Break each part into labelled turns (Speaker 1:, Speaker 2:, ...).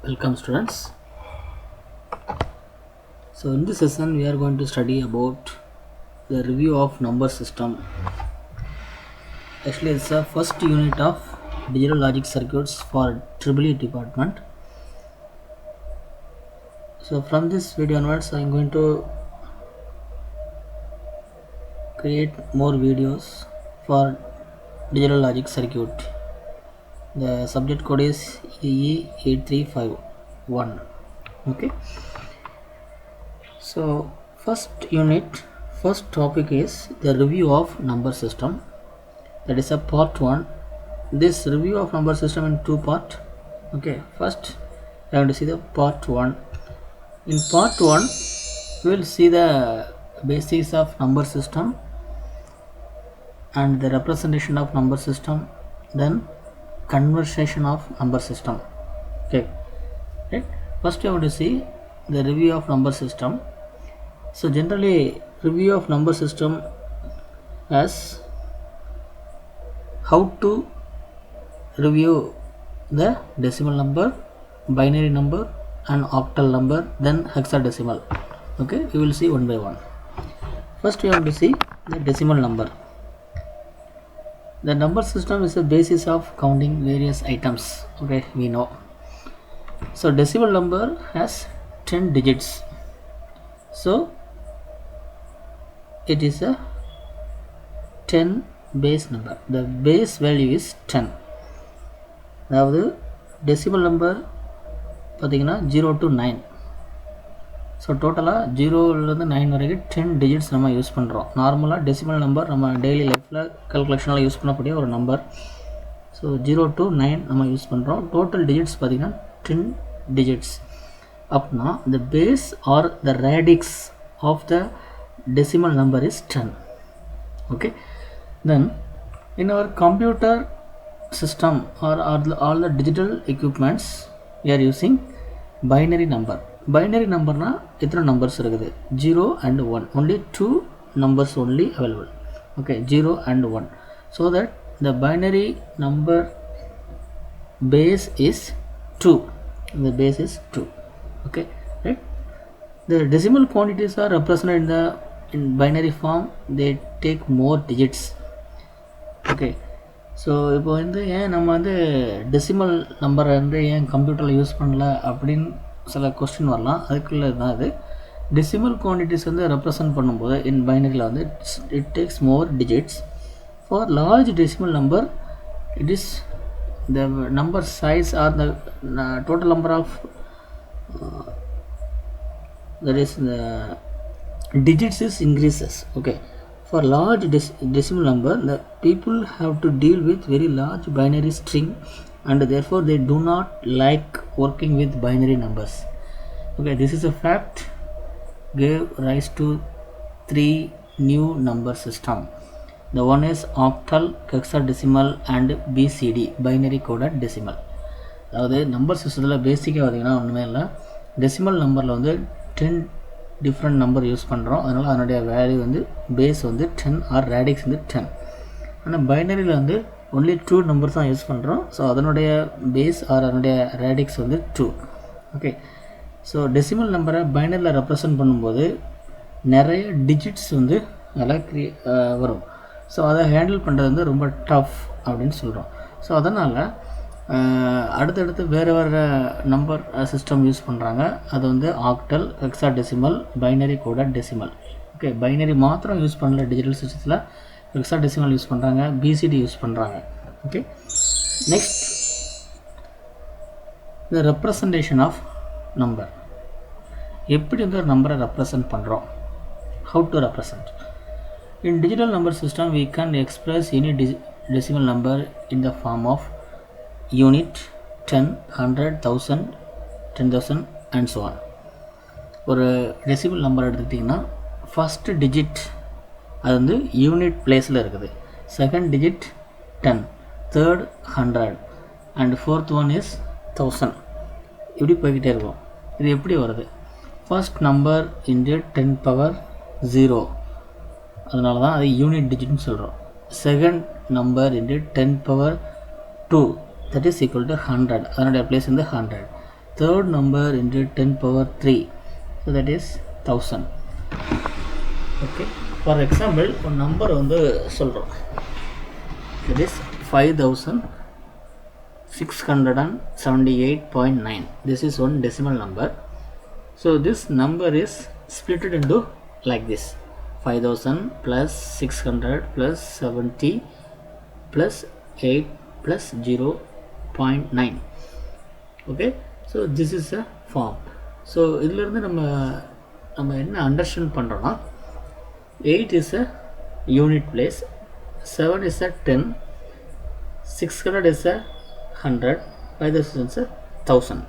Speaker 1: Welcome students. So in this session we are going to study about the review of number system. Actually it's the first unit of digital logic circuits for EEE department. So from this video onwards I am going to create more videos for digital logic circuit. The subject code is EE8351. Okay. So first topic is the review of number system. That is a part 1. This review of number system in 2 part. Okay, first I have to see the part 1. In part 1 we will see the basics of number system and the representation of number system, then conversion of number system. Okay, right. First you have to see the review of number system. So generally review of number system as how to review the decimal number, binary number and octal number, then hexadecimal. Okay, we will see one by one. First we have to see the decimal number. The number system is the basis of counting various items. Okay, we know. So decimal number has 10 digits. So it is a 10 base number. The base value is 10. அதாவது decimal number பார்த்தீங்கன்னா 0 to 9. So டோட்டலாக 0லேருந்து 9 வரைக்கும் 10 digits நம்ம use பண்ணுறோம். நார்மலாக decimal number நம்ம daily லைஃப்பில் கல்குலேஷனில் use பண்ணக்கூடிய ஒரு நம்பர். ஸோ 0 to 9 நம்ம யூஸ் பண்ணுறோம். டோட்டல் டிஜிட்ஸ் பார்த்தீங்கன்னா 10 டிஜிட்ஸ். அப்படின்னா the base or the radix of the decimal number is 10. Okay, then in our computer system or all the digital equipments we are using binary number. Binary number na எத்தனை numbers இருக்குது? 0 and 1. Only 2 numbers only available. Okay, 0 and 1. So that the binary number base is 2. The base is 2. Okay, right. The decimal quantities are represented in binary form. They take more digits. Okay, so இப்போ வந்து ஏன் நம்ம வந்து decimal நம்பரை வந்து ஏன் கம்ப்யூட்டரில் use பண்ணல அப்படின்னு சில கொஸ்டின் வரலாம். அதுக்குள்ளே தான் அது டெசிமல் குவான்டிட்டிஸ் வந்து ரெப்ரசன்ட் பண்ணும்போது இன் பைனரியில் வந்து it takes more digits. For large decimal number it is the number size or the total number of that is the digits is increases. Okay, for large decimal number the people have to deal with very large binary string and therefore they do not like working with binary numbers. Okay, this is a fact gave rise to 3 new number system. The one is octal, hexadecimal and BCD, binary coded decimal. அதாவது number சிஸ்டத்தில் பேசிக்காக பார்த்திங்கன்னா ஒன்றுமே இல்லை. Decimal நம்பரில் வந்து 10 different number use பண்ணுறோம். அதனால் அதனுடைய வேல்யூ வந்து பேஸ் வந்து 10 ஆர் ரேடிக்ஸ் வந்து 10. ஆனால் பைனரியில் வந்து ஒன்லி 2 நம்பர்ஸ் தான் யூஸ் பண்ணுறோம். ஸோ அதனுடைய பேஸ் ஆர் அதனுடைய ரேடிக்ஸ் வந்து 2. ஓகே, ஸோ டெசிமல் நம்பரை பைனரியில் ரெப்ரசன்ட் பண்ணும்போது நிறைய டிஜிட்ஸ் வந்து அதில் வரும். ஸோ அதை ஹேண்டில் பண்ணுறது வந்து ரொம்ப டஃப் அப்படின்னு சொல்கிறோம். ஸோ அதனால் அடுத்தடுத்து வேறு நம்பர் சிஸ்டம் யூஸ் பண்ணுறாங்க. அது வந்து octal, hexadecimal, binary coded decimal. Okay, binary மாத்திரம் யூஸ் பண்ணல டிஜிட்டல் சிஸ்டத்தில், ஹெக்ஸாடெசிமல் யூஸ் பண்ணுறாங்க, பிசிடி யூஸ் பண்ணுறாங்க. Okay, next the representation of number. எப்படி வந்து ஒரு நம்பரை ரெப்ரசன்ட் பண்ணுறோம்? How to represent? In digital number system we can express any decimal number in the form of unit, 10, 100, 1000, 10,000 and so on. ஒரு decimal number எடுத்துக்கிட்டிங்கன்னா first digit அது வந்து unit பிளேஸில் இருக்குது, second digit 10, third 100 and fourth one is 1000. இப்படி போய்கிட்டே இருக்கும். இது எப்படி வருது? ஃபர்ஸ்ட் நம்பர் இன்டு 10 பவர் 0, அதனால தான் அது யூனிட் டிஜிட்னு சொல்கிறோம். Second number into 10 power 2, that is equal to 100. அதனுடைய place வந்து 100. third number into 10 power 3, so that is 1000. Okay, for example one number வந்து சொல்றோம், that is 5678.9. this is one decimal number. So this number is split into like this: 5000 plus 600 plus 70 plus 8 plus 0.9. okay, so this is a form. so இதில இருந்து நம்ம என்ன understand பண்றோம்னா, 8 is a unit place, 7 is a 10, 600 is a 100, 5000 is a 1000.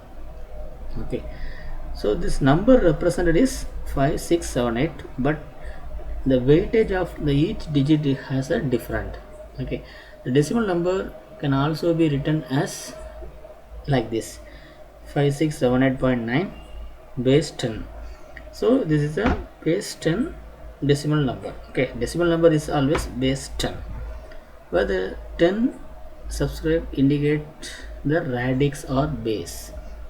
Speaker 1: okay, so this number represented is 5678, but the weightage of the each digit has a different. okay, the decimal number can also be written as like this: 5678.9 base 10. so this is a base 10 decimal number. okay, decimal number is always base 10, where the 10 subscript indicate the radix or base.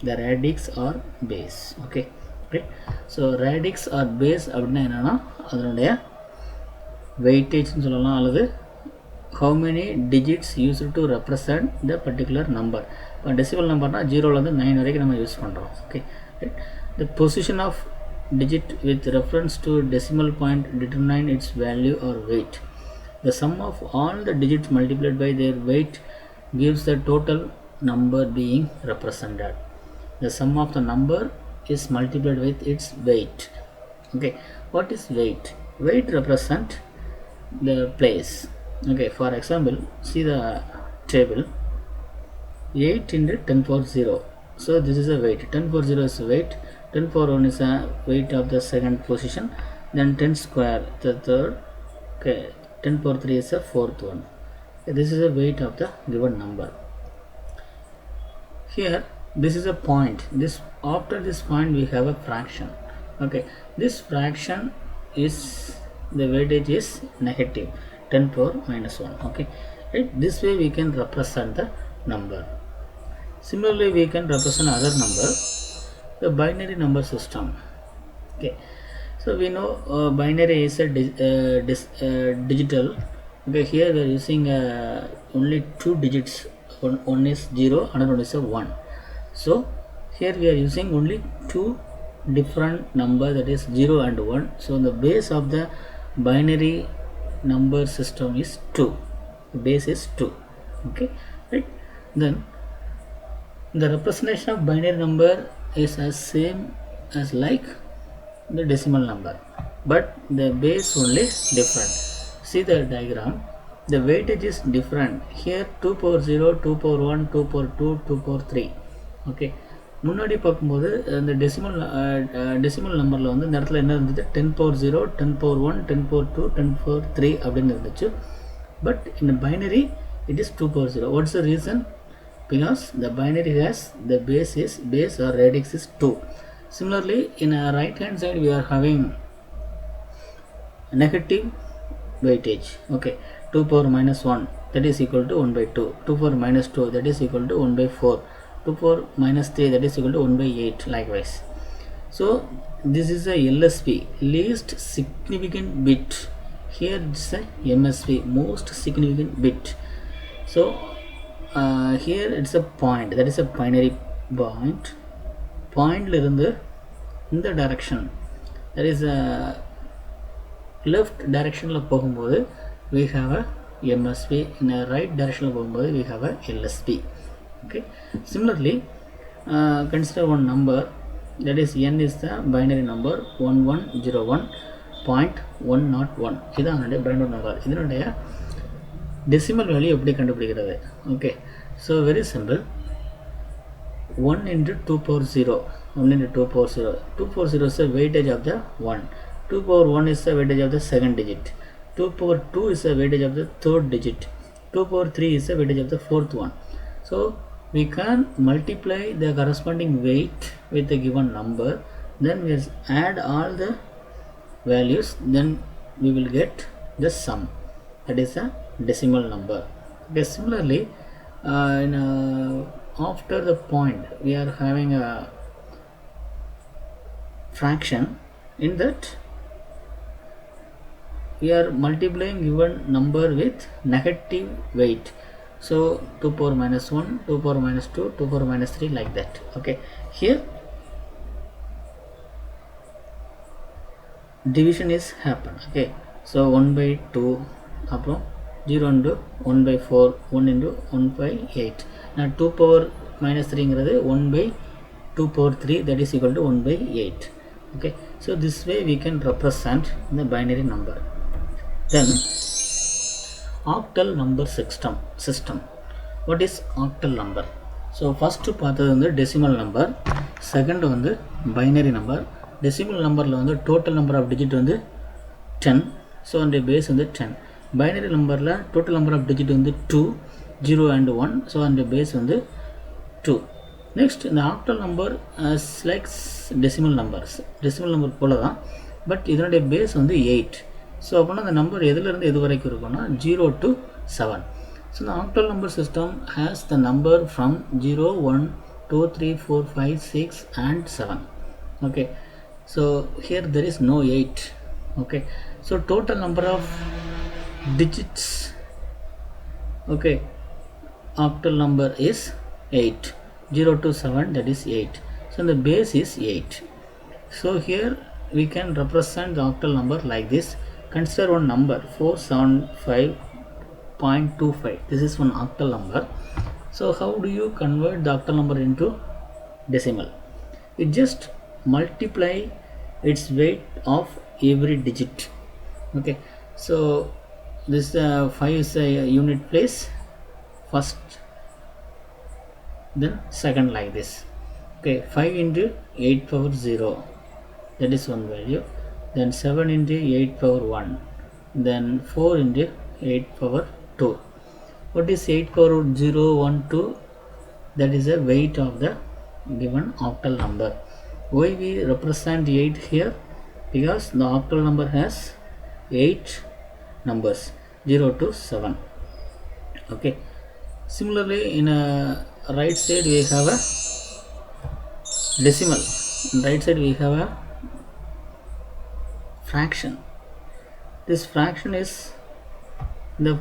Speaker 1: the radix or base. okay, right. so radix or base அப்படினா என்னன்னா, அதனுடைய weightage னு சொல்லலாம், அல்லது how many digits used to represent the particular number. இப்போ decimal numberனா 0 ல இருந்து 9 வரைக்கும் நம்ம யூஸ் பண்றோம். okay, right. the position of digit with reference to decimal point determine its value or weight. The sum of all the digits multiplied by their weight gives the total number being represented. The sum of the number is multiplied with its weight. okay, what is weight? weight represent the place. okay, for example, see the table: 8 into 10 power 0. so this is a weight. 10 power 0 is a weight, 10 power 1 is a weight of the second position, then 10 square the third. okay, 10 power 3 is a fourth one. okay, this is a weight of the given number. Here this is a point. this after this point we have a fraction. okay, this fraction is the weightage is negative, 10 power minus 1. okay, right. this way we can represent the number. Similarly we can represent other number, the binary number system. okay, so we know binary is a digital. okay, here we are using only two digits. one is 0, another one is a 1. so here we are using only two different number, that is 0 and 1. so the base of the binary number system is 2. the base is 2. okay, right. then the representation of binary number is as same as like the decimal number, but the base only different. see the diagram, the weightage is different. here 2 power 0, 2 power 1, 2 power 2, 2 power 3. okay, முன்னாடி பார்க்கும்போது அந்த decimal நம்பரில் வந்து இந்த இடத்துல என்ன இருந்தது, 10 power 0, 10 power 1, 10 power 2, 10 power 3 அப்படின்னு இருந்துச்சு. But in binary it is 2 power 0. what's the reason? because the binary has the base or radix is 2. similarly in a right hand side we are having negative weightage. okay, 2 power minus 1 that is equal to 1 by 2, 2 power minus 2 that is equal to 1 by 4, 2 power minus 3 that is equal to 1 by 8 likewise. so this is a LSB, least significant bit. here it's a MSB, most significant bit. so here it's a point, that is a binary point. point இருந்து இந்த direction, that is a left direction ல போகும்போது we have a MSB, in a right direction ல போகும்போது we have a LSB. okay, similarly consider one number, that is n is the binary number 1101.101. இதான் அதனுடைய binary number. இதனுடைய decimal value எப்படி கண்டுபிடிக்கிறது? okay, so very simple. 1 into 2 power 0, 1 into 2 power 0, 2 power 0 is the weightage of the 1, 2 power 1 is the weightage of the second digit, 2 power 2 is the weightage of the third digit, 2 power 3 is the weightage of the fourth one. so we can multiply the corresponding weight with the given number, then we add all the values, then we will get the sum, that is a decimal number. okay, similarly in after the point we are having a fraction. In that we are multiplying given number with negative weight. So 2 power minus 1, 2 power minus 2, 2 power minus 3, like that. Okay, here division is happen. Okay, so 1 by 2 apro 0 into 1 by 4, 1 into 1 by 8. Now 2 power minus 3 is 1 by 2 power 3, that is equal to 1 by 8. Okay, so this way we can represent the binary number. Then octal number system. What is octal number? So first பார்த்தது வந்து decimal number, second வந்து binary number. Decimal numberல வந்து total number of digit வந்து 10, so அந்த base வந்து 10. Binary numberல total number of digit வந்து 2, 0 and 1, so அந்த base வந்து 2. Next இந்த octal number is like decimal numbers, decimal number போல தான், பட் இதனுடைய base வந்து 8. ஸோ அப்படின்னா அந்த நம்பர் எதுலேருந்து எது வரைக்கும் இருக்குன்னா 0 to 7. So the octal number system has the number from 0, 1, 2, 3, 4, 5, 6 and 7. Okay, so here there is no 8. Okay, so total number of digits, okay, octal number is 8. 0 to 7, that is 8. So the base is 8. So here we can represent the octal number like this. Consider one number 475.25. This is one octal number. So how do you convert the octal number into decimal? You just multiply its weight of every digit. Okay, so this 5 is a unit place, first, then second, like this. Okay, 5 into 8 power 0, that is one value. Then 7 into 8 power 1, then 4 into 8 power 2. What is 8 power 0, 1, 2? That is the weight of the given octal number. Why we represent 8 here? Because the octal number has 8 numbers, 0 to 7. Okay, similarly in a right side we have a decimal, right side we have a fraction. This fraction is the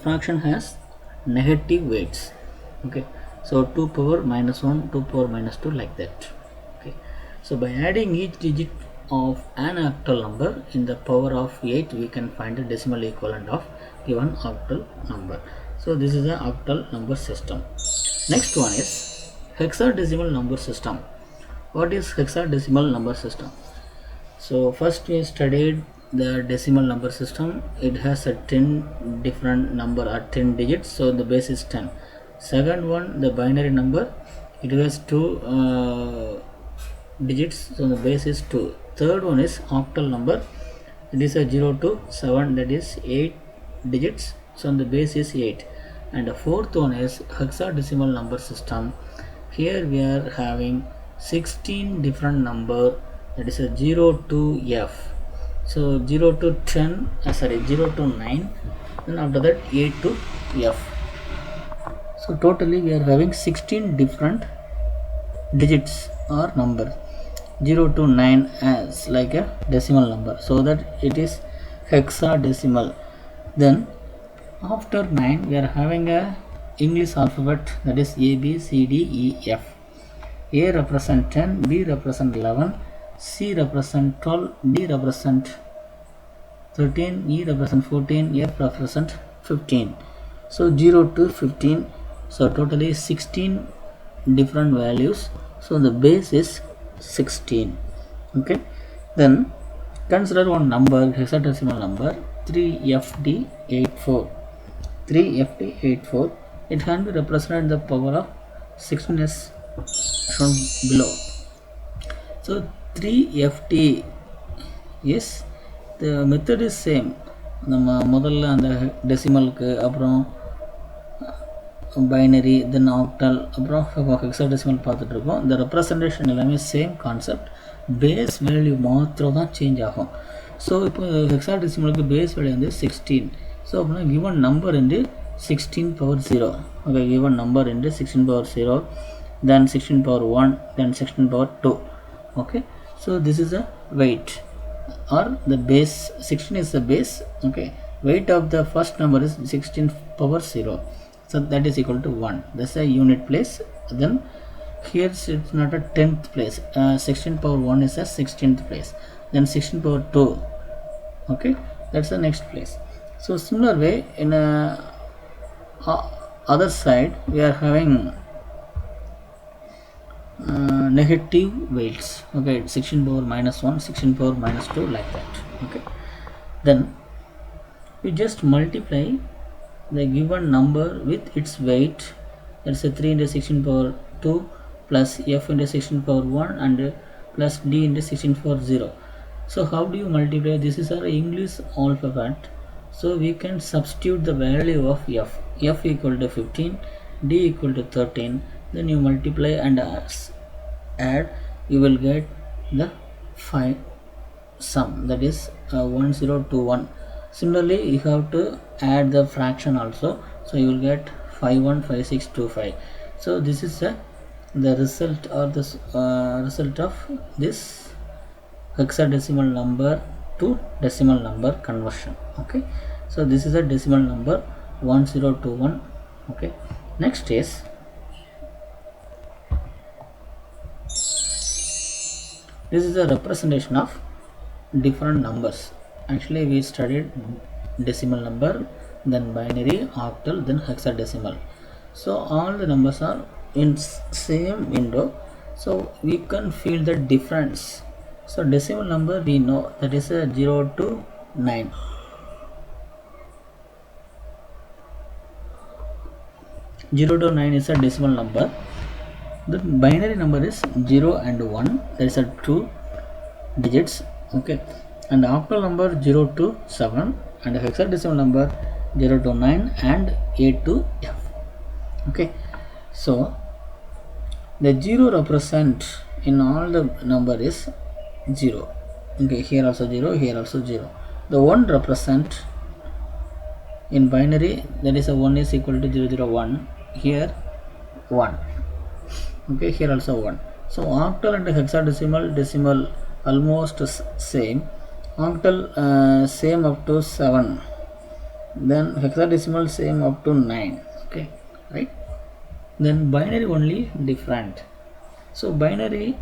Speaker 1: fraction has negative weights. Okay, so 2 power minus 1, 2 power minus 2, like that. Okay, so by adding each digit of an octal number in the power of 8, we can find the decimal equivalent of given octal number. So this is the octal number system. Next one is hexadecimal number system. What is hexadecimal number system? So first we studied the decimal number system. It has a 10 different number or 10 digits, so the base is 10. Second one, the binary number, it has 2 digits, so the base is 2. Third one is octal number, it is a 0 to 7, that is 8 digits, so the base is 8. And the fourth one is hexadecimal number system. Here we are having 16 different number, that is a 0 to F. So 0 to 10, 0 to 9, then after that 8 to F. So totally we are having 16 different digits or numbers. 0 to 9 as like a decimal number, so that it is hexadecimal. Then after 9 we are having a English alphabet, that is A, B, C, D, E, F. A represent 10, B represent 11, C represent 12, D represent 13, E represent 14, F represent 15. So 0 to 15, so totally 16 different values, so the base is 16. Okay, then consider one number, hexadecimal number 3FD84. 3FD84, it can be represented the power of 16 as shown below. So 3FD is, the method is same. நம்ம முதல்ல அந்த டெசிமலுக்கு, அப்புறம் binary, தென் octal, அப்புறம் hexadecimal பார்த்துட்ருக்கோம். இந்த representation எல்லாமே same concept, base value மாத்திரம் தான் சேஞ்ச் ஆகும். ஸோ இப்போ ஹெக்ஸாடெசிமலுக்கு பேஸ் வேல்யூ வந்து 16. ஸோ அப்படின்னா given number into 16 power 0. Okay, given number into 16 power 0, then 16 power 1, then 16 power 2. Okay, so this is a weight or the base. 16 is the base. Okay, weight of the first number is 16 power 0, so that is equal to 1. That's a unit place. Then here it's not a 10th place. 16 power 1 is a 16th place, then 16 power 2. Okay, that's the next place. So similar way in a other side we are having negative weights. Okay, 16 power minus 1, 16 power minus 2, like that. Okay, then we just multiply the given number with its weight. That's a 3 into 16 power 2 plus f into 16 power 1 and plus d into 16 power 0. So how do you multiply? This is our English alphabet, so we can substitute the value of f equal to 15, d equal to 13, then you multiply and add, you will get the sum, that is 1021. Similarly you have to add the fraction also, so you will get 515625. so this is the result or the result of this hexadecimal number to decimal number conversion. Okay, so this is a decimal number 1021. Okay, next is this is a representation of different numbers. Actually we studied decimal number, then binary, octal, then hexadecimal. So all the numbers are in same window, so we can feel the difference. So decimal number we know, that is a 0 to 9. 0 to 9 is a decimal number. The binary number is 0 and 1, that is a 2 digits. Okay, and octal number 0 to 7, and hexadecimal number 0 to 9 and A to F. Okay, so the 0 represent in all the number is 0. Okay, here also 0, here also 0. The 1 represent in binary, that is a 1 is equal to 001, here 1. Okay, here also 1. So octal and hexadecimal, decimal almost same. Octal same up to 7, then hexadecimal same up to 9. Okay, right? Then binary only different. So binary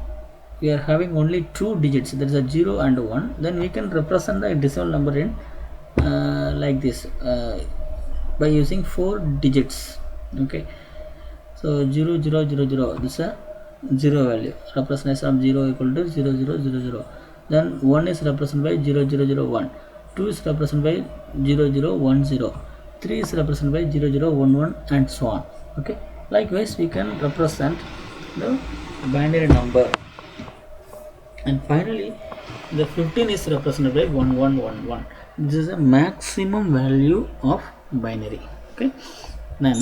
Speaker 1: we are having only 2 digits, that is a 0 and 1. Then we can represent the decimal number in like this by using 4 digits. Okay, so 0 0 0 0, this is a 0 value, representation of 0 equal to 0 0 0 0. Then 1 is represented by 0 0 0 1, 2 is represented by 0 0 1 0, 3 is represented by 0 0 1 1, and so on. Okay, likewise we can represent the binary number. And finally the 15 is represented by 1111. This is a maximum value of binary. Okay, then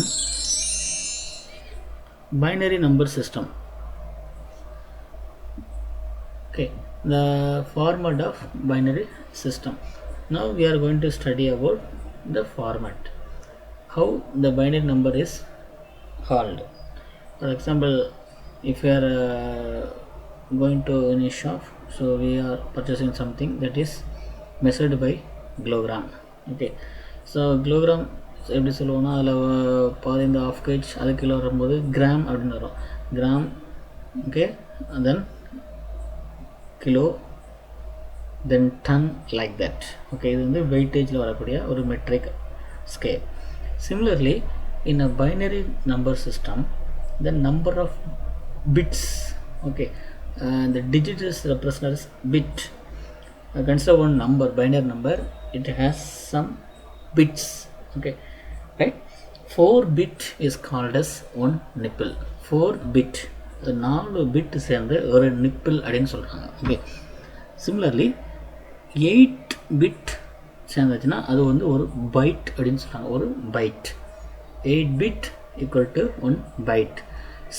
Speaker 1: binary number system. Okay, the format of binary system. Now we are going to study about the format, how the binary number is called. For example, if we are going to any shop, so we are purchasing something that is measured by kilogram. Okay, so kilogram எப்படி சொல்லுவோம்னா, அதில் பாதி இந்த half KG அது kilo வரும்போது gram அப்படின்னு வரும், gram. Okay, then kilo, then ton, like that. Okay, இது வந்து வெயிட்டேஜில் வரக்கூடிய ஒரு metric scale. Similarly, in a binary number system, the number of bits, okay, the digit is represented as bit. Consider one number, binary number, it has some bits. Okay, right? 4 bit is called as one nipple. 4 bit, 4 bit சேர்ந்து ஒரு nipple அப்படின்னு சொல்றாங்க. Okay, similarly 8 bit சேர்ந்துச்சுன்னா அது வந்து ஒரு byte அப்படின்னு சொல்றாங்க, ஒரு byte. 8 bit equal to 1 byte.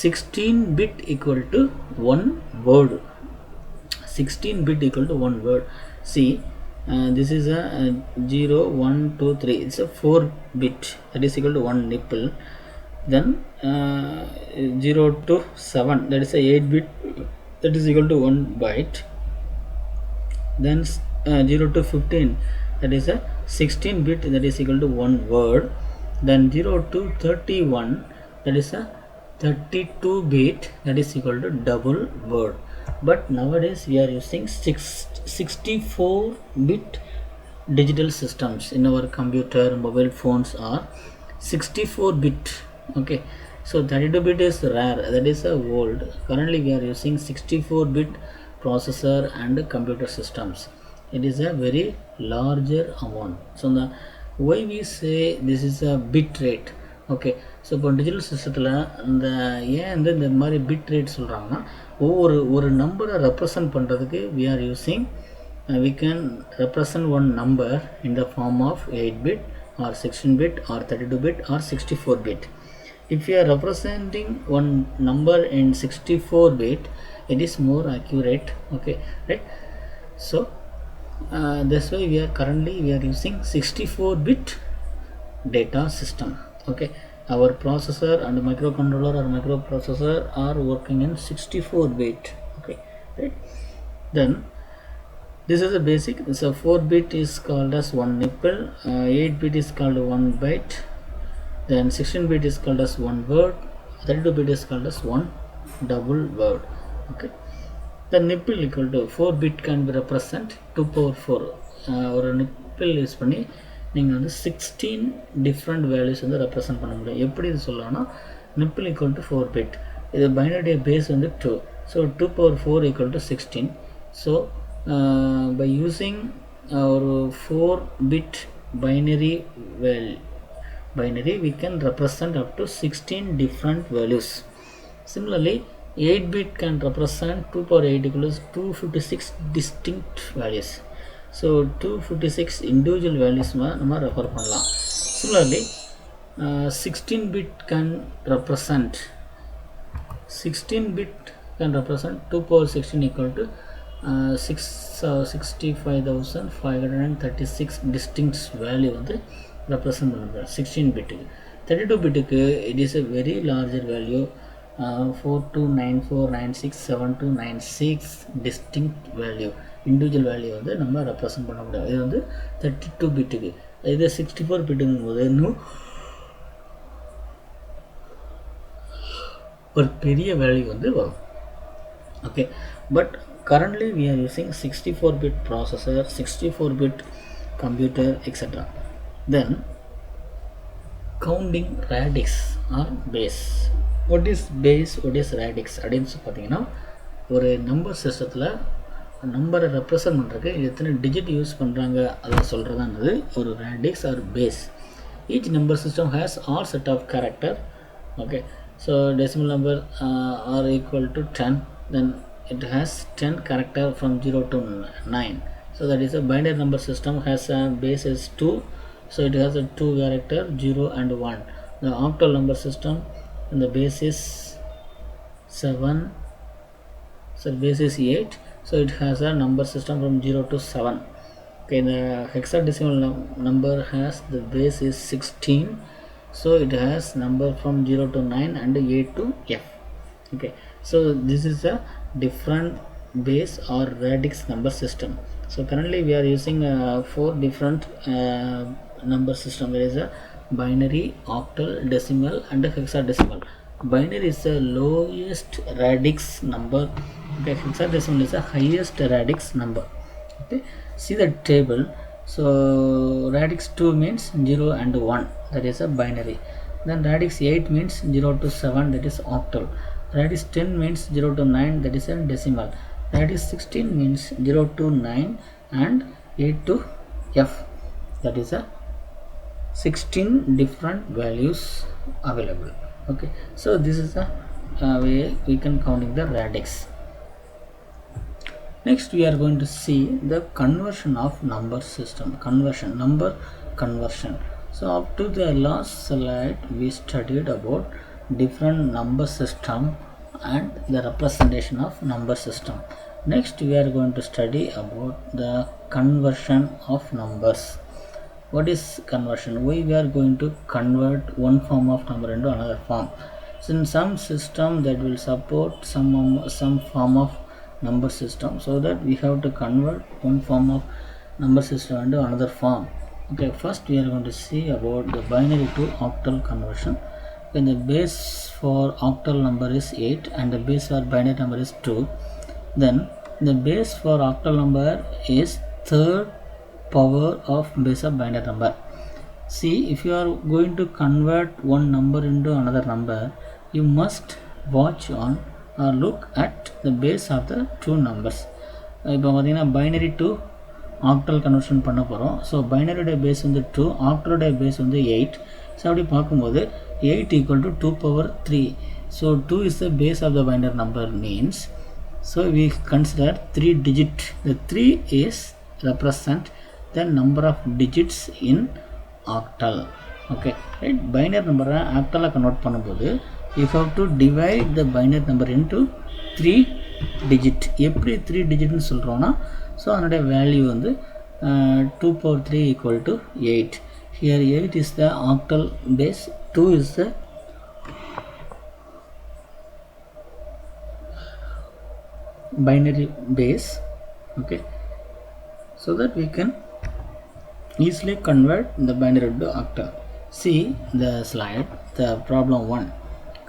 Speaker 1: 16 bit equal to 1 word. 16 bit equal to 1 word. See, this is a 0 1 2 3, it's a 4 bit, that is equal to 1 nipple. Then 0 to 7, that is a 8 bit, that is equal to 1 byte. Then 0 to 15, that is a 16 bit, that is equal to 1 word. Then 0 to 31, that is a 32 bit, that is equal to double word. But nowadays we are using 64 bit digital systems in our computer, mobile phones are 64 bit. Okay, so 32 bit is rare, that is old. Currently we are using 64 bit processor and computer systems. It is a very larger amount. So the why we say this is a bit rate. Okay, so இப்போ digital சிஸ்டத்தில் இந்த ஏன் வந்து இந்த மாதிரி bit rate சொல்கிறாங்கன்னா, ஒரு நம்பரை ரெப்ரசன்ட் பண்ணுறதுக்கு we are using we can represent one number in the form of 8 bit or 16 bit or 32 bit or 64 bit. If you are representing one number in 64 bit, it is more accurate. Okay, right? So that's why we are using 64 bit data system. Okay, our processor and microcontroller or microprocessor are working in 64 bit. Okay, right? Then this is a basic. So 4 bit is called as 1 nipple, 8 bit is called 1 byte, then 16 bit is called as 1 word, 32 bit is called as 1 double word. Okay, the nipple equal to 4 bit can be represent 2 power 4. ஒரு nipple use பண்ணி நீங்கள் வந்து 16 different values வந்து represent பண்ண முடியும். எப்படி இது சொல்லலாம்னா, nipple equal to 4 bit, இது பைனரி பேஸ் வந்து 2, so 2 power 4 equal to 16. So by using ஒரு 4 bit binary we can represent up to 16 different values. Similarly 8 bit can represent 2 power 8 equals 256 distinct values. So 256 individual values நம்ம refer பண்ணலாம். Similarly 16 bit can represent 2 power 16 equal to 65,536 distinct value வந்து represent பண்ணுறது 16 bit. 32 bit it is a very larger value, 4294967296 distinct value, individual value வந்து நம்ம represent பண்ண முடியும். இது வந்து 32 பிட்டுக்கு. இது 64 பிட்டுங்கும் போது இன்னும் ஒரு பெரிய வேல்யூ வந்து வரும். Okay, but currently we are using 64 bit processor, 64 bit computer, etc. Then counting radix or base. What is base, what is radix அப்படின்னு பார்த்தீங்கன்னா, ஒரு நம்பர் சிஸ்டத்தில் நம்பரை ரெப்ரசன்ட் பண்ணுறதுக்கு எத்தனை டிஜிட் யூஸ் பண்ணுறாங்க அதை சொல்கிறதானது ஒரு radix or base. Each number system has all set of character. Okay, so decimal number are equal to 10, then it has 10 character from 0 to 9. So that is a binary number system has a base is 2, so it has a 2 character 0 and 1. The octal number system and the base is 7, so base is 8, so it has a number system from 0 to 7. Okay, the hexadecimal number has the base is 16, so it has number from 0 to 9 and A to F. Okay, so this is a different base or radix number system. So currently we are using 4 different number system. There is a binary, octal, decimal and hexadecimal. Binary is the lowest radix number. Okay, hexadecimal is the highest radix number. Okay, see the table. So radix 2 means 0 and 1, that is a binary. Then radix 8 means 0 to 7, that is octal. Radix 10 means 0 to 9, that is a decimal. Radix 16 means 0 to 9 and 8 to F, that is a 16 different values available. Okay, so this is the way we can counting the radix. Next we are going to see the conversion of number system, number conversion. So up to the last slide we studied about different number system and the representation of number system. Next we are going to study about the conversion of numbers. What is conversion? Why we are going to convert one form of number into another form? So in some system that will support some form of number system, so that we have to convert one form of number system into another form. Okay, first we are going to see about the binary to octal conversion. When the base for octal number is 8 and the base for binary number is 2, then the base for octal number is third power of base of binary number. See, if you are going to convert one number into another number, you must watch on or look at the base of the two numbers. இப்போ பார்த்தீங்கன்னா binary to octal conversion பண்ண போகிறோம். So பைனரியோடைய base வந்து 2, ஆக்டலுடைய base வந்து 8. So அப்படி பார்க்கும்போது 8 equal to 2 power 3. So 2 is the base of the binary number means, so we consider 3 digit. The 3 is represent the number of digits in octal. Okay, right? Binary number octal convert பண்ணும்போது you have to divide the binary number into 3 digit. எப்படி 3 digit னு சொல்றோம்னா, so அதனுடைய value வந்து 2 power 3 equal to 8. Here 8 is the octal base, 2 is the binary base. Okay, so that we can easily convert the binary to octal. See the slide, the problem 1.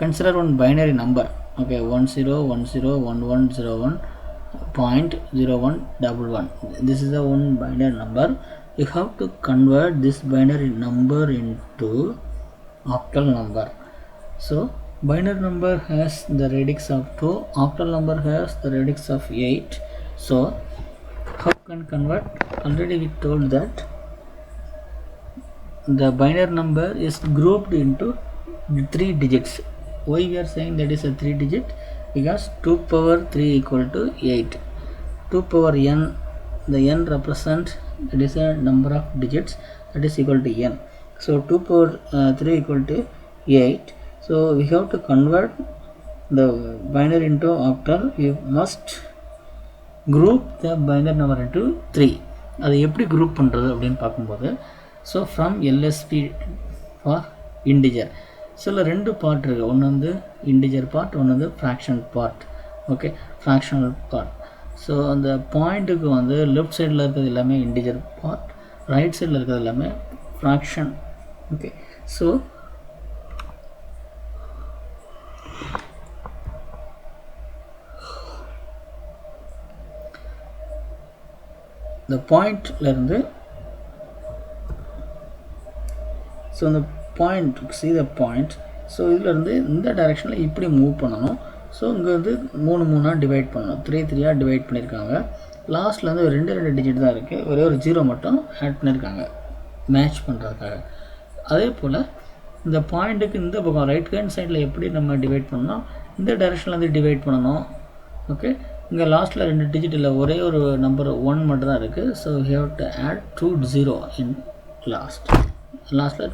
Speaker 1: Consider one binary number. Okay, 101001.0111. This is the one binary number. You have to convert this binary number into octal number. So binary number has the radix of 2, octal number has the radix of 8. So how can convert? Already we told that the binary number is grouped into 3 digits. Why we are saying that is a 3 digit? Because 2 power 3 equal to 8. 2 power n, the n represent, it is a number of digits, that is equal to n. So 2 power 3 equal to 8. So we have to convert the binary into octal. We must group the binary number into 3. அது எப்படி group பண்ணுறது அப்படின்னு பார்க்கும்போது, so from LSP for integer, சில ரெண்டு part இருக்குது. ஒன்று வந்து இன்டிஜர் பார்ட், ஒன்று வந்து fraction part. Okay, fractional part. So அந்த பாயிண்ட்டுக்கு வந்து லெஃப்ட் சைடில் இருக்கிறது எல்லாமே இன்டிஜர் பார்ட், ரைட் சைடில் இருக்கிறது எல்லாமே ஃப்ராக்ஷன். ஓகே, ஸோ இந்த பாயிண்ட்லேருந்து, ஸோ இந்த point, see the point. So இதிலேருந்து இந்த டைரெக்ஷனில் இப்படி மூவ் பண்ணணும். ஸோ இங்கே வந்து 3 3 டிவைட் பண்ணணும், 3 3 டிவைட் பண்ணியிருக்காங்க. லாஸ்ட்டில் வந்து 2 டிஜிட் தான் இருக்குது, ஒரே ஒரு 0 மட்டும் ஆட் பண்ணியிருக்காங்க மேட்ச் பண்ணுறதுக்காக. அதே போல் இந்த பாயிண்ட்டுக்கு இந்த பக்கம் ரைட் ஹேண்ட் சைடில் எப்படி நம்ம டிவைட் பண்ணணும், இந்த டைரெக்ஷனில் வந்து டிவைட் பண்ணணும். ஓகே, இங்கே லாஸ்ட்டில் 2 டிஜிட் இல்லை, ஒரே ஒரு நம்பர் 1 மட்டும் தான் இருக்குது. So you have to add 2 0 in லாஸ்ட்டில்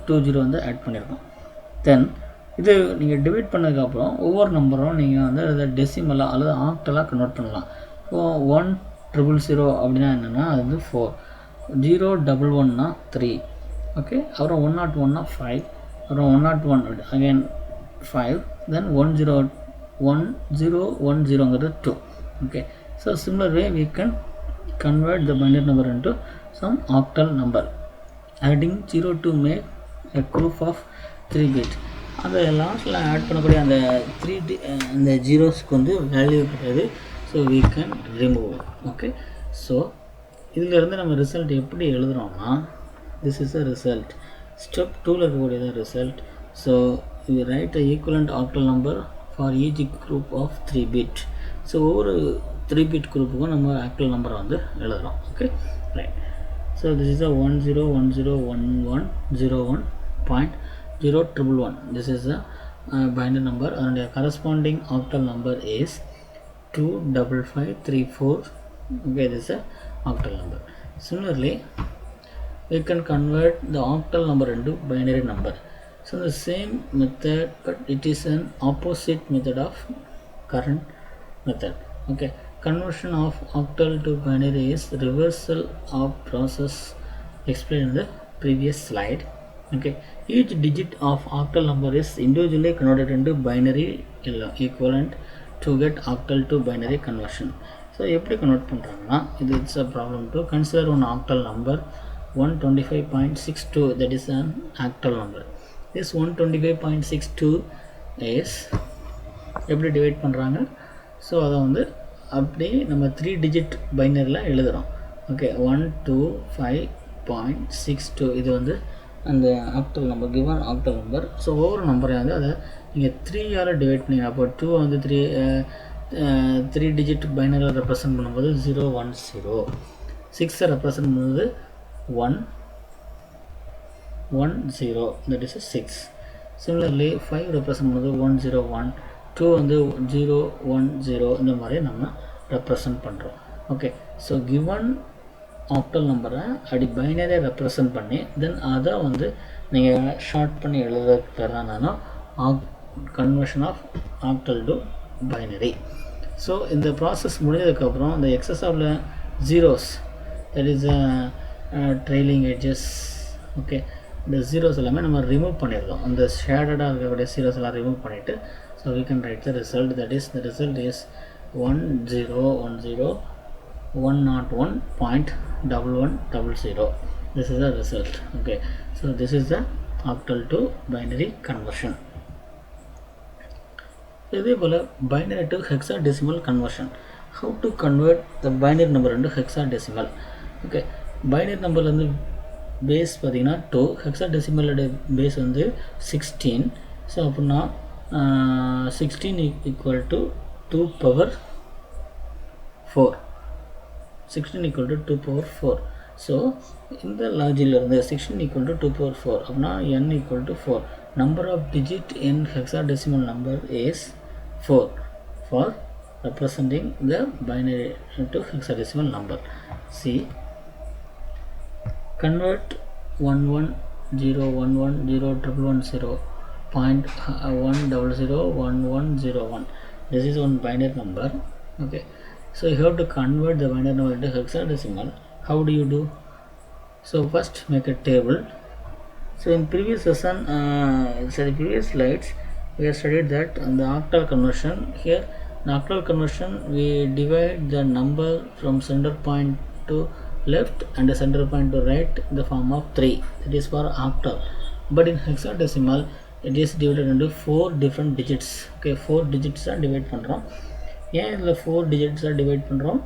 Speaker 1: 2 0 வந்து ஆட் பண்ணியிருக்கோம். தென் இது நீங்கள் டிவைட் பண்ணதுக்கப்புறம் ஒவ்வொரு நம்பரும் நீங்கள் வந்து அதை டெசிமலாக அல்லது ஆக்டலாக கன்வெர்ட் பண்ணலாம். ஸோ 1000 அப்படின்னா என்னென்னா அது வந்து 4, 011னா 3, ஓகே, அப்புறம் 101னா 5, அப்புறம் 101 again 5, then 1010ங்கிறது 2. Okay, so similar way we can convert the binary number into some octal number. Adding 0 to make a group of 3 bit. அந்த லாஸ்ட்டில் ஆட் பண்ணக்கூடிய அந்த 3 அந்த ஜீரோஸ்க்கு வந்து வேல்யூ கிடையாது. So we can remove. Okay, so இதிலிருந்து நம்ம result எப்படி எழுதுகிறோம்னா, this is a result. Step 2ல் இருக்கக்கூடியது result. So we write a equivalent octal number for each group of 3 bit. So ஒவ்வொரு 3 bit குரூப்புக்கும் நம்ம ஆக்டல் நம்பரை வந்து எழுதுகிறோம். Okay, right. So this is a 101011.011. This is a binary number. அதனுடைய corresponding octal number is 25534. Okay, this is a octal number. Similarly, we can convert the octal number into binary number. So the same method, but it is an opposite method of current method. Okay, conversion of octal to binary is reversal of process explained in the previous slide. Okay, each digit of octal number is individually converted into binary equivalent to get octal to binary conversion. So எப்படி convert பண்ணுறாங்கன்னா, இது it's a problem to consider one octal number 125.62, that is an octal number. This 125.62 is எப்படி divide பண்ணுறாங்க? So அதை வந்து அப்படியே நம்ம 3 digit பைனரியில் எழுதுகிறோம். ஓகே, 125.62 இது வந்து அந்த octal number, given octal number. So ஒவ்வொரு நம்பரையும் வந்து அதை நீங்கள் 3ஆல் டிவைட் பண்ணி, அப்போ 2 வந்து 3 டிஜிட் பைனரியில் ரெப்ரசன்ட் பண்ணும்போது 010, 6 ரெப்ரசன்ட் பண்ணும்போது 110, that is 6. Similarly 5 ரெப்ரசன்ட் பண்ணும்போது 101, 2 வந்து 010, இந்த மாதிரி நம்ம ரெப்ரசன்ட் பண்ணுறோம். ஓகே, ஸோ கிவன் ஆக்டல் நம்பரை அப்படி பைனரியை ரெப்ரசன்ட் பண்ணி தென் அதை வந்து நீங்கள் ஷார்ட் பண்ணி எழுதுறதுக்கு தான் நானும் conversion of octal to binary. So இந்த ப்ராசஸ் முடிஞ்சதுக்கப்புறம் இந்த excess of zeros, that is trailing edges, okay, இந்த ஜீரோஸ் எல்லாமே நம்ம ரிமூவ் பண்ணிடுறோம். அந்த ஷேடடாக இருக்கக்கூடிய ஜீரோஸ் எல்லாம் ரிமூவ் பண்ணிவிட்டு so we can write the result, that is the result is 1010.101.1100. this is the result. Okay, so this is the octal to binary conversion. இதே போல் binary to hexadecimal conversion. How to convert the binary number into hexadecimal? Okay, binary number வந்து base பார்த்திங்கன்னா 2, ஹெக்ஸாடெசிமலோட base வந்து 16. So அப்படின்னா 16 equal to 2 power 4. 16 equal to 2 power 4. So இந்த லாஜிக்கில் இருந்து 16 equal to 2 power 4 அப்படின்னா n equal to 4. Number of digit in hexadecimal number is 4 for representing the binary into hexadecimal number. See, convert 110.110.1101. This is one binary number. Okay, so you have to convert the binary number into hexadecimal. How do you do? So first make a table. So in previous session, previous slides, we have studied that in the octal conversion. Here in octal conversion we divide the number from center point to left and the center point to right in the form of 3. That is for octal. But in hexadecimal it is divided into 4 different digits. Okay, 4 digits are divide பண்றோம். ஏன் இதில் 4 digits are divide பண்றோம்?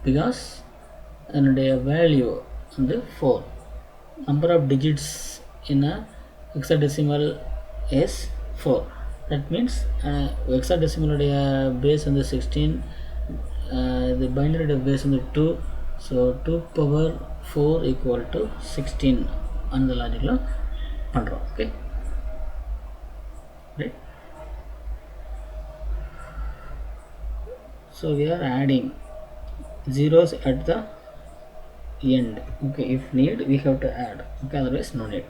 Speaker 1: Because அதனுடைய value வந்து 4. Number of digits in a hexadecimal is 4. That means hexadecimal உடைய base வந்து 16, the binary base வந்து 2. So 2 power 4 equal to 16 அந்த லாஜிக்கில் பண்ணுறோம். Okay, right? So we are adding zeros at the end. Okay, if need we have to add. Okay, otherwise no need.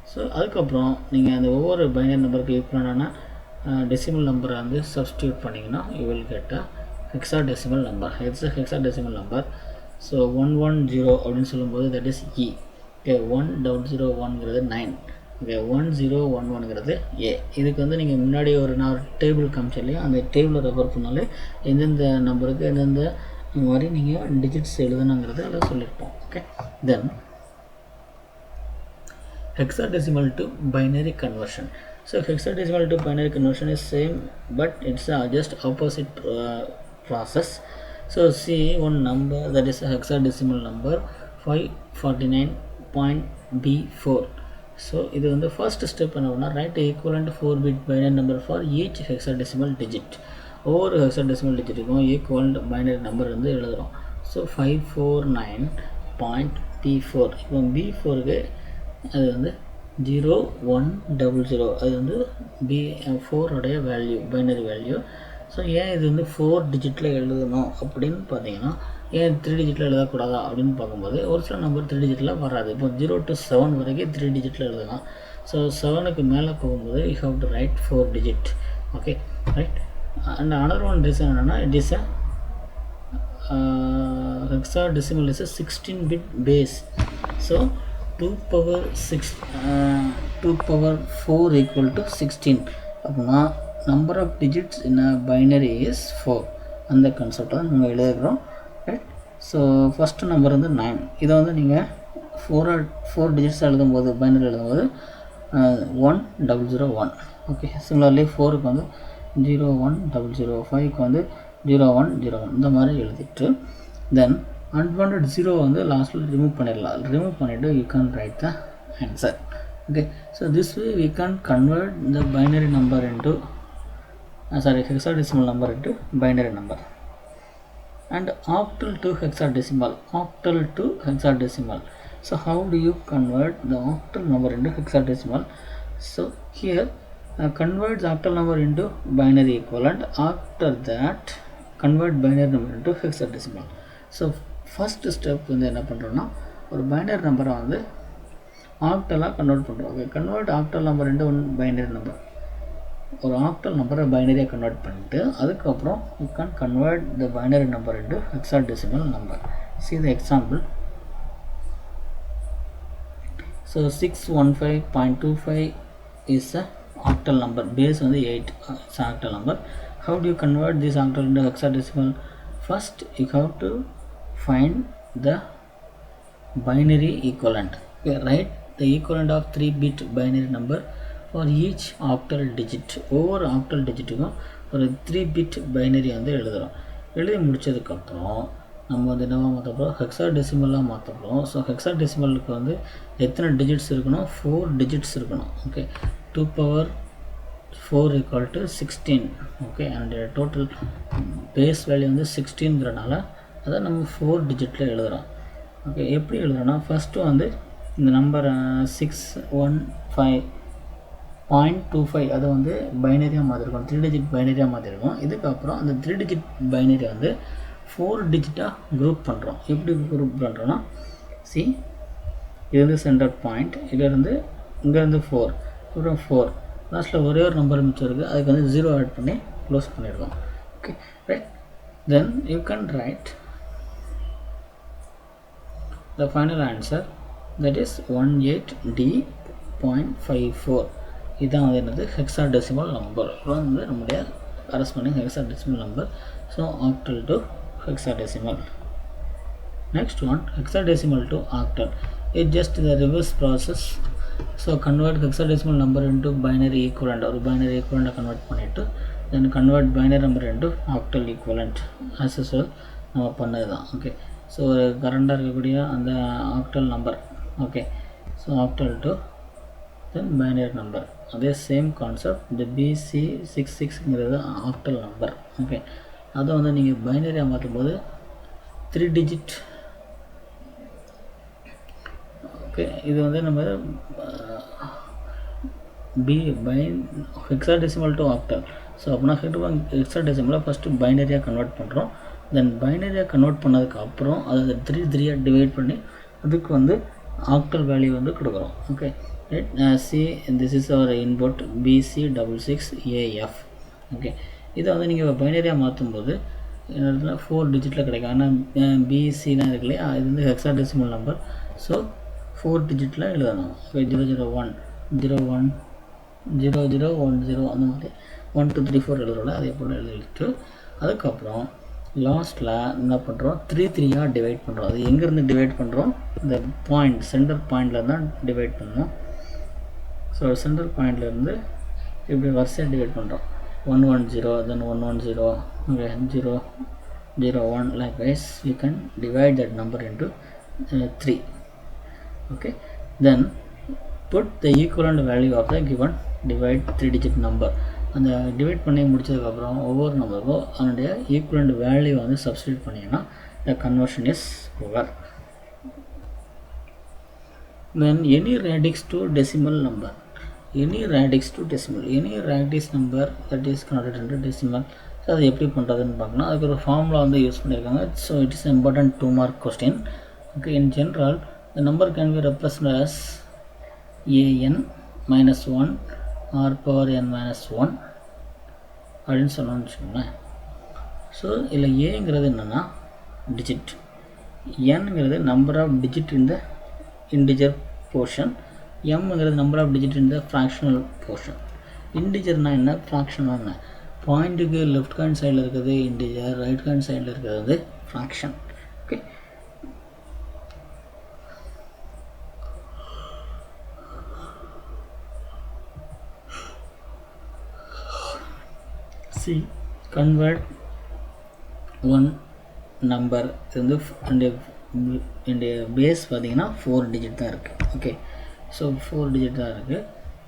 Speaker 1: So அதுக்கப்புறம் நீங்கள் அந்த ஒவ்வொரு binary நம்பருக்கு ஈக்குவலான டெசிமல் நம்பரை வந்து சப்ஸ்டியூட் பண்ணிங்கன்னா you will get a hexadecimal number. Hexadecimal number. So 110 அப்படின்னு சொல்லும்போது தட் இஸ் இ. ஓகே, 1001ங்கிறது 9. ஓகே, 1011ங்கிறது ஏ. இதுக்கு வந்து நீங்கள் முன்னாடி நான் ஒரு டேபிள் காமிச்சேன் இல்லையா, அந்த டேபிளை ரெஃபர் பண்ணாலே எந்தெந்த நம்பருக்கு எந்தெந்த மாதிரி நீங்கள் டிஜிட்ஸ் எழுதணுங்கிறது அதில் சொல்லியிருப்போம். Okay, then hexadecimal to binary conversion. So hexadecimal to binary conversion is same, but it's just opposite process. So see one number, that is a hexadecimal number 549.B4. So இது வந்து first step என்ன, write equivalent 4-bit binary number for each hexadecimal digit. ஒவ்வொரு hexadecimal digitக்கும் equivalent binary number வந்து எழுதுறோம். So 549.B4. இப்போ B4க்கு அது வந்து 0100, அது வந்து B4 உடைய வேல்யூ, பைனரி வேல்யூ. ஸோ ஏன் இது வந்து 4 டிஜிட்டில் எழுதணும் அப்படின்னு பார்த்தீங்கன்னா, ஏன் 3 டிஜிட்டில் எழுதக்கூடாதா அப்படின்னு பார்க்கும்போது ஒரு சில நம்பர் 3 டிஜிட்டில் வராது. இப்போ 0 to 7 வரைக்கும் 3 டிஜிட்டில் எழுதலாம். ஸோ 7க்கு மேலே போகும்போது you have to write 4 digit. Okay, right. And another one reason என்னென்னா, it is a hexadecimal is a 16-bit base. So 2 power 4 equal to 16. அப்படின்னா number of digits in a binary is 4. அந்த concept தான் நம்ம எழுதுகிறோம். Right. So first number வந்து 9. இதை வந்து நீங்கள் 4 digits எழுதும்போது பைனரி எழுதும்போது 1001. ஓகே. சிமிலர்லி 4க்கு வந்து 0100, 5க்கு வந்து 0101 இந்த மாதிரி எழுதிட்டு தென் அன்வான்ட் 0 வந்து லாஸ்ட்டில் ரிமூவ் பண்ணிடலாம். ரிமூவ் பண்ணிவிட்டு you can write the answer. Okay. So this way we can convert the binary number into hexadecimal number into binary number and octal to hexadecimal. So how do you convert the octal number into hexadecimal? So here convert the octal number into binary equivalent. After that convert binary number into hexadecimal. So first step வந்து என்ன பண்ணுறோன்னா ஒரு binary நம்பரை வந்து ஆக்டலாக convert பண்ணுறோம். Okay. Convert octal number into one binary number. ஒரு octal நம்பரை பைனரியாக convert பண்ணிட்டு அதுக்கப்புறம் you can convert the binary number into hexadecimal number. See the example. So 615.25 is a octal number. Base வந்து 8 is an octal number. How do you convert this octal into hexadecimal? First you have to find the binary equivalent. Okay, write the equivalent of 3-bit binary number for each octal digit. ஒவ்வொரு octal digitக்கும் ஒரு 3-bit binary வந்து எழுதுகிறோம். எழுதி முடித்ததுக்கப்புறம் நம்ம வந்து என்னவா மாற்றப்போம், ஹெக்ஸாடெசிமலாக மாற்றப்போம். So ஹெக்ஸாடெசிமலுக்கு வந்து எத்தனை டிஜிட்ஸ் இருக்கணும், 4 டிஜிட்ஸ் இருக்கணும். Okay. 2 power 4 equal to 16. Okay. And total base value வந்து 16ங்கிறனால அதை நம்ம 4 டிஜிட்டில் எழுதுகிறோம். ஓகே. எப்படி எழுதுகிறோன்னா ஃபஸ்ட்டு வந்து இந்த நம்பர் 615.25 அதை வந்து பைனரியாக மாற்றிருக்கோம், 3 டிஜிட் பைனரியாக மாற்றிருக்கோம். இதுக்கப்புறம் அந்த 3 டிஜிட் பைனரி வந்து 4 டிஜிட்டாக குரூப் பண்ணுறோம். எப்படி குரூப் பண்ணுறோன்னா சி இது வந்து சென்டர் பாயிண்ட், இதிலேருந்து இங்கேருந்து 4 அப்புறம் 4 லாஸ்ட்டில் ஒரே ஒரு நம்பர் மிச்சம் இருக்குது, அதுக்கு வந்து 0 ஆட் பண்ணி க்ளோஸ் பண்ணியிருக்கோம். Okay. Right. Then you can write the final answer, that is 18D.54. இதுதான் வந்து என்னது ஹெக்ஸாடெசிமல் நம்பர். வந்து நம்முடைய corresponding hexadecimal number. So octal to hexadecimal. Next one, hexadecimal to octal. It's just the reverse process. So convert hexadecimal number into binary equivalent or binary equivalent convert பண்ணிட்டு then convert binary number into octal equivalent as usual நம்ம பண்ணது தான். Okay. So கரண்டாக இருக்கக்கூடிய அந்த octal number. Okay. So octal to then binary number. அதே same concept. இந்த BC66ங்கிறது octal number. Okay. அதை வந்து நீங்கள் பைனரியாக மாற்றும்போது 3 டிஜிட். ஓகே. இது வந்து நம்ம ஹெக்ஸாடெசிமல் டு ஆக்டல். ஸோ அப்படின்னா ஹெக்ஸாடெசிமலை ஃபஸ்ட்டு பைனரியாக கன்வெர்ட் பண்ணுறோம். தென் பைனரியாக கன்வெர்ட் பண்ணதுக்கு அப்புறம் அதை 3 டிவைட் பண்ணி அதுக்கு வந்து ஆக்டல் வேல்யூ வந்து கொடுக்குறோம். Okay. Right. See this is our input BC66AF. Okay. இதை வந்து நீங்கள் பைனரியாக மாற்றும்போது இடத்துல 4 டிஜிட்டில் கிடைக்கும். ஆனால் BCலாம் இருக்கு இல்லையா, இது வந்து ஹெக்ஸாடெசிமல் நம்பர். ஸோ 4 டிஜிட்டில் எழுதணும். ஓகே. 001 01 0010 அந்த மாதிரி 1 2 3 4 எழுதுறோம்ல, அதே போல் எழுதிட்டு அதுக்கப்புறம் லாஸ்ட்டில் என்ன பண்ணுறோம், 3 டிவைட் பண்ணுறோம். அது எங்கேருந்து டிவைட் பண்ணுறோம், இந்த பாயிண்ட் சென்டர் பாயிண்டில் தான் டிவைட் பண்ணோம். ஸோ சென்டர் பாயிண்ட்லேருந்து இப்படி வரிசையாக டிவைட் பண்ணுறோம். 110 then 110 okay 001 likewise you can divide that number into 3. Okay. Then put the equivalent value of the given divide 3 digit number. அந்த டிவைட் பண்ணி முடிச்சதுக்கப்புறம் ஒவ்வொரு நம்பருக்கும் அதனுடைய ஈக்குவலண்ட் வேல்யூ வந்து சப்ஸ்டியூட் பண்ணிங்கன்னா the conversion is over. Then any radix to decimal number. Any radix number that is converted into decimal. So அது எப்படி பண்ணுறதுன்னு பார்க்கணும். அதுக்கு ஒரு ஃபார்முலா வந்து யூஸ் பண்ணியிருக்காங்க. So it is important 2 mark question. Okay. In general the number can be represent as an -1 r power n -1 அப்படின்னு சொன்னோம்னு வச்சுக்கோங்களேன். ஸோ இதில் ஏங்கிறது என்னென்னா digit. N is number of digit in the integer portion. M is number of digit in the fractional portion. Integer na enna, fraction na enna. Point ku left hand side la irukadhu integer, right hand side la irukadhu fraction. Okay. See, convert one number in the base பார்த்தீங்கன்னா 4 digit தான் இருக்கு. Okay, so 4 digit தான் இருக்கு.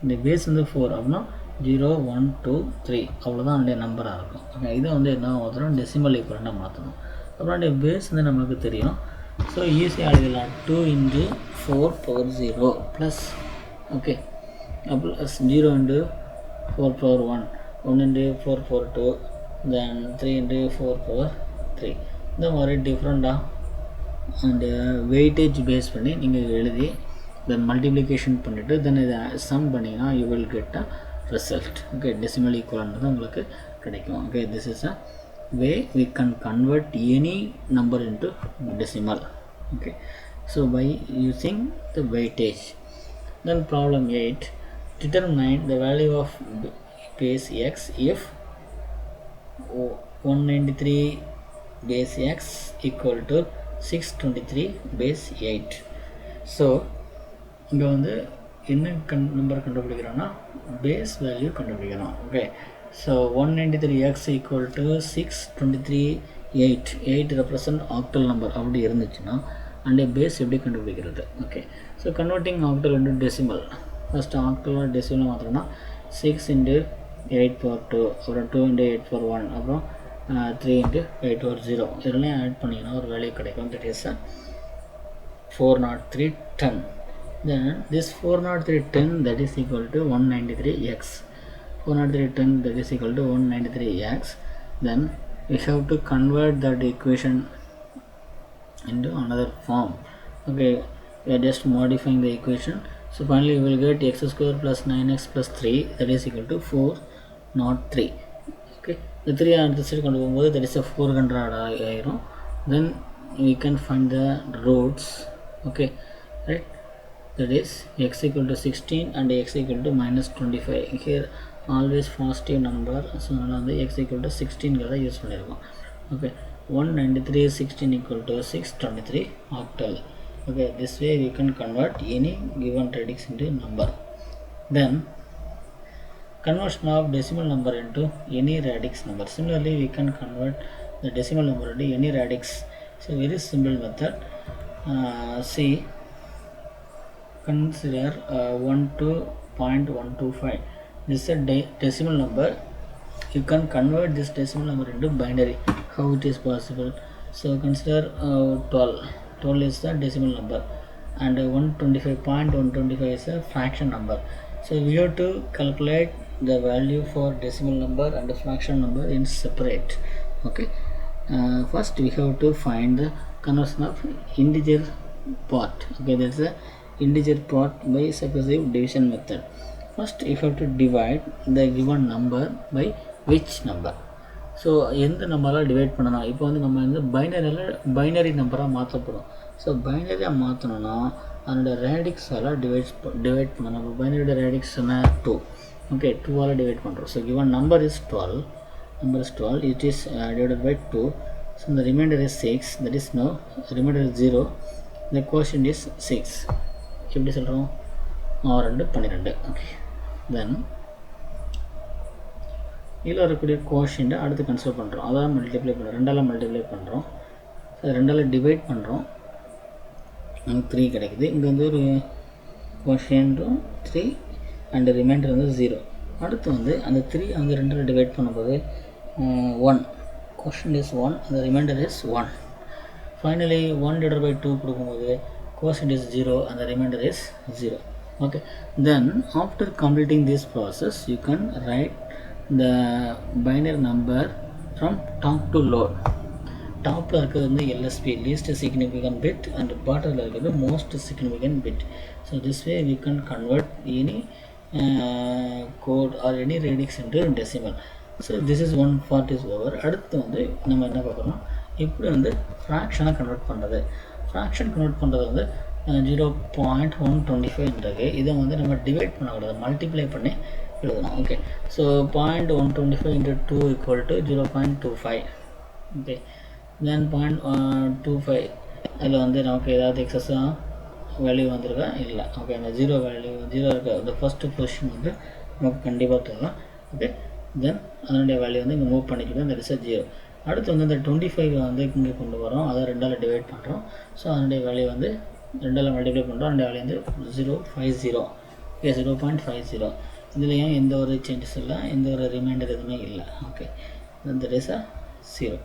Speaker 1: இந்த base வந்து 4 அப்படின்னா 0 1 2 3 அவ்வளோதான் அந்த நம்பராக இருக்கும். ஓகே, இதை வந்து என்ன மாற்றணும், டெசிமல் ஈக்குவலண்ட்டாக மாற்றணும். அப்புறம் அந்த பேஸ் வந்து நமக்கு தெரியும். ஸோ ஈஸியாக எழுதலாம் 2 into 4 power 0 plus okay plus 0 into 4 power 1 1 into 4 power 2 then 3 into 4 power 3. இந்த மாதிரி டிஃப்ரெண்ட்டாக அந்த வெயிட்டேஜ் பேஸ் பண்ணி நீங்கள் எழுதி தென் மல்டிப்ளிகேஷன் பண்ணிவிட்டு தென் இதை சம் பண்ணிங்கன்னா you will get a result. Okay, decimal equivalent தான் உங்களுக்கு கிடைக்கும். Okay, this is a way we can convert any number into decimal. Okay, so by using the weightage. Then problem 8, determine the value of base x if 193 base x equal to 623 base 8. So இங்கே வந்து என்ன number கண்டுபிடிக்கிறோன்னா base value கண்டுபிடிக்கிறோம். Okay, so 193x equal to 623 8 represent octal number அப்படி இருந்துச்சுன்னா அந்த base எப்படி கண்டுபிடிக்கிறது. Okay, so converting octal into decimal. First ஆக்டலாக டெசிமல் மாத்திரம்னா 6 into 8 power 2 அப்புறம் 2 into 8 power 1 அப்புறம் 3 into 8 power 0 இதெல்லாம் ஆட் பண்ணிங்கன்னா ஒரு வேல்யூ கிடைக்கும். That is 40310. Then this 40310 that is equal to 193x. 40310 that is equal to 193x. Then we have to convert that equation into another form. Okay, we are just modifying the equation. So finally we will get x square plus 9x plus 3 that is equal to 403. Okay, the 3 on the side கொண்டு போகும்போது that is a 400 ஆயிரும். Then we can find the roots. Okay, right, that is x equal to 16 and x equal to minus 25. Here always positive number, so வந்து x equal to 16 use பண்ணியிருக்கோம். Okay, 193 16 equal to 623 octal. Okay, this way we can convert any given radix into number. Then conversion of decimal number into any radix number. Similarly we can convert the decimal number into any radix. So very simple method. See, consider 12.125. This is a decimal number. You can convert this decimal number into binary. How it is possible? So consider 12 is the decimal number and 125.125 is a fraction number. So we have to calculate the value for decimal number and the fraction number in separate. Okay, first we have to find the conversion of integer part. Okay, there is a integer part by successive division method. First you have to divide the given number by which number. So எந்த நம்பரால் divide பண்ணணும். இப்போ வந்து நம்ம வந்து binary நம்பராக மாற்றப்படும். So பைனரியாக மாற்றணும்னா அதனோட ரேடிக்ஸால் divide பண்ணணும். இப்போ பைனரியோட ரேடிக்ஸ் என்ன 2. ஓகே, 2ஆல் டிவைட் பண்ணுறோம். So given number is 12. It is divided by 2. So the remainder is 6. That is no, remainder is 0. The quotient is 6. எப்படி சொல்கிறோம், 6 12. ஓகே, தென் இதில் வரக்கூடிய கோஷன்ட்டை அடுத்து கன்சிடர் பண்ணுறோம். அதான் மல்டிப்ளை பண்ணுறோம், 2ஆல் மல்டிப்ளை பண்ணுறோம். ஸோ 2ஆல் டிவைட் பண்ணுறோம், நமக்கு 3 கிடைக்குது. இங்கே வந்து ஒரு கோஷன்ட்டும் 3 அண்ட் ரிமைண்டர் வந்து 0. அடுத்து வந்து அந்த 3 வந்து 2ஆல் டிவைட் பண்ணும்போது 1. கோஷன்ட் இஸ் 1 அந்த reminder is 1. Finally 1 divided by 2 கொடுக்கும்போது quotient is 0 and the remainder is 0. Okay, then after completing this process you can write the binary number from top to lower. டாப்பில் இருக்கிறது வந்து LSB least significant bit and bottom இருக்கிறது most significant bit. So this way we can convert any code or any radix into decimal. So this is one part is over. அடுத்து வந்து நம்ம என்ன பார்க்குறோம், எப்படி வந்து ஃப்ராக்ஷனை கன்வெர்ட் பண்ணுறது. ஃப்ராக்ஷன் கன்வெர்ட் பண்ணுறது வந்து 0.125 இதை வந்து நம்ம டிவைட் பண்ணக்கூடாது, மல்டிப்ளை பண்ணி எழுதணும். Okay, so 0.125 into 2 equal to 0.25. Okay, then 0.25 அதில் வந்து நமக்கு ஏதாவது எக்ஸஸாக வேல்யூ வந்திருக்கா இல்லை. ஓகே, அந்த ஜீரோ வேல்யூ ஜீரோ இருக்க அந்த ஃபஸ்ட்டு பொசிஷன் வந்து நமக்கு கண்டிப்பாக தரலாம். ஓகே, தென் அதனுடைய வேல்யூ வந்து இங்கே மூவ் பண்ணிக்கிட்டு இந்த ரிசல்ட் 0. அடுத்து வந்து இந்த 25 வந்து இங்கே கொண்டு வரோம், அதை 2ஆல் டிவைட் பண்ணுறோம். ஸோ அதனுடைய வேல்யூ வந்து 2ஆல் மல்டிப்ளை பண்ணுறோம், அதனுடைய வேல்யூ வந்து 0.50. ஓகே, 0.50. இதுலேயும் எந்த ஒரு சேஞ்சஸ் இல்லை, எந்த ஒரு ரிமைண்டர் எதுவுமே இல்லை. ஓகே, இந்த இஸ் 0.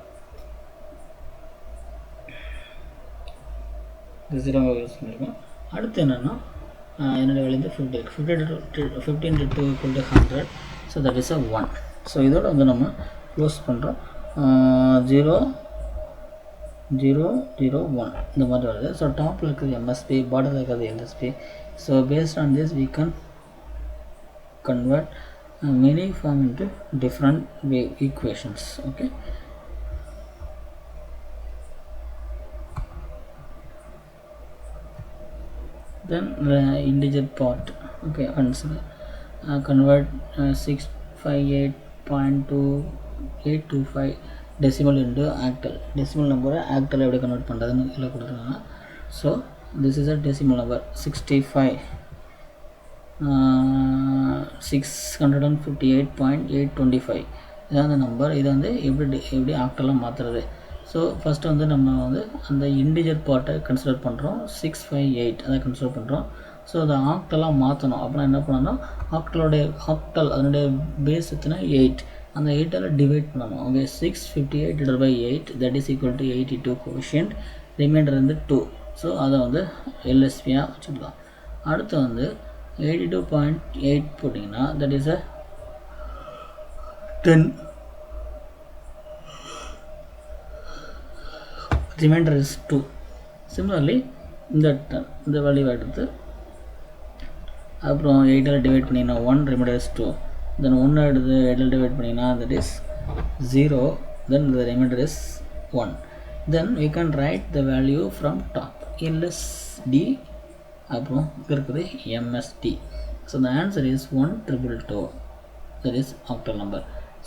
Speaker 1: இது 0 யூஸ் பண்ணியிருக்கோம். அடுத்து என்னென்னா என்னுடைய வேல்யூ வந்து 50 50 into 2 equal to 100. So that is 1. So இதோட வந்து நம்ம க்ளோஸ் பண்ணுறோம். 0 0 0 1 இந்த மாதிரி வருது. ஸோ டாப்பில் இருக்கிறது எம்எஸ்பி, பாட்டமில் இருக்கிறது LSB. So based on this we can convert many form into different way equations. Okay, then integer part. Okay, answer convert 658.2825 decimal into octal. Decimal number octal எப்படி கன்வெர்ட் பண்ணுறதுன்னு இல்லை கொடுத்துருக்காங்க. So this is a decimal number 658.825. இதான் அந்த number. இதை வந்து எப்படி ஆக்டலாக மாற்றுறது. ஸோ ஃபஸ்ட்டு வந்து நம்ம வந்து அந்த இன்டிஜர் பார்ட்டை கன்சிடர் பண்ணுறோம், 658 அதை கன்சிடர் பண்ணுறோம். ஸோ அதை ஆக்டலாக மாற்றணும். அப்படின்னா என்ன பண்ணணும்னா ஆக்டல் அதனுடைய பேஸ் எத்தனை 8, அந்த 8ஆல் டிவைட் பண்ணணும். Okay, 658 divided by 8 that is equal to 82 quotient, remainder வந்து 2. ஸோ அதை வந்து எல்எஸ்பியாக வச்சுக்கலாம். அடுத்து வந்து 82.8 போட்டிங்கன்னா that is 10, reminder is 2. Similarly இந்த வேல்யூ எடுத்து அப்புறம் 8ஆல் டிவைட் பண்ணிங்கன்னா 1, ரிமைண்டர் இஸ் 2. தென் 1 எடுத்து 8ஆல் டிவைட் பண்ணிங்கன்னா that is 0, then the remainder is 1. then we can write the value from top, LSD அப்புறம் இருக்குது MSD. so the answer is 1222. that is octal number.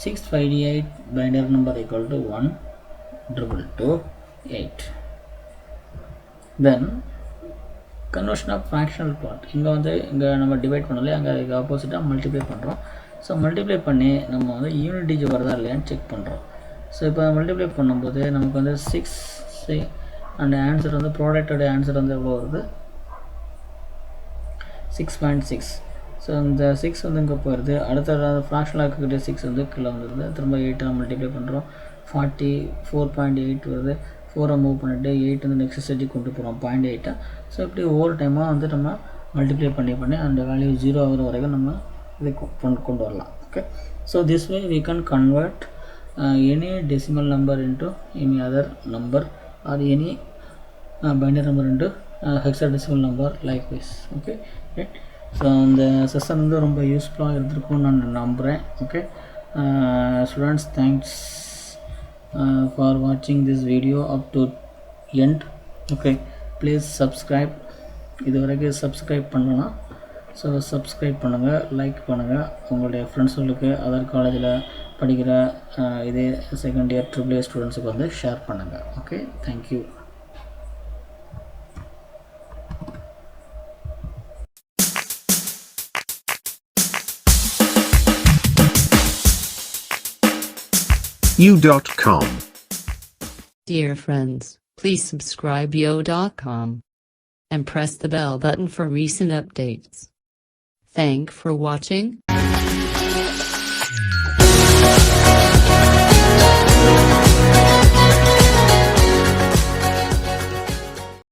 Speaker 1: 658 binary number equal to 1228. then conversion of fractional part. இங்கே வந்து இங்கே நம்ம divide பண்ணல, அங்கே ஆப்போசிட்டாக multiply பண்ணுறோம். ஸோ மல்டிப்ளை பண்ணி நம்ம வந்து யூனிட் டிஜிட் வருதா இல்லையான்னு செக் பண்ணுறோம். ஸோ இப்போ மல்டிப்ளை பண்ணும்போது நமக்கு வந்து 6 அண்ட் ஆன்சர் வந்து ப்ராடக்டோட ஆன்சர் வந்து எவ்வளோ வருது 6.6. ஸோ இந்த 6 வந்து இங்கே போயிடுது. அடுத்த ஃப்ராக்ஷனாக இருக்கக்கூடிய 6 வந்து கீழே வந்துடுது. திரும்ப 8 மல்டிப்ளை பண்ணுறோம், 44.8 வருது. 4 மூவ் பண்ணிவிட்டு 8 வந்து நெக்ஸ்ட் ஸ்டேஜுக்கு கொண்டு போகிறோம் 0.8. ஸோ இப்படி ஒவ்வொரு டைமாக வந்து நம்ம மல்டிப்ளை பண்ணி அந்த வேல்யூ 0 ஆகிற வரைக்கும் நம்ம இதை கொண்டு வரலாம். Okay, so this way we can convert any decimal number into any other number or any binary number into hexadecimal number like this. Okay, right. So இந்த செஷன் வந்து ரொம்ப யூஸ்ஃபுல்லாக இருந்திருக்கும்னு நான் நம்புகிறேன். Okay students, thanks for watching this video up to end. okay, please subscribe. இதுவரைக்கும் subscribe பண்ணலாம். So subscribe பண்ணுங்கள், லைக் பண்ணுங்கள், உங்களுடைய ஃப்ரெண்ட்ஸுங்களுக்கு அதர் காலேஜில் படிக்கிற இதே செகண்ட் இயர் AAA ஸ்டூடெண்ட்ஸுக்கு வந்து ஷேர் பண்ணுங்கள். Okay, thank you.
Speaker 2: U.com.
Speaker 3: Dear friends, please subscribe yo.com and press the bell button for recent updates. Thank for watching.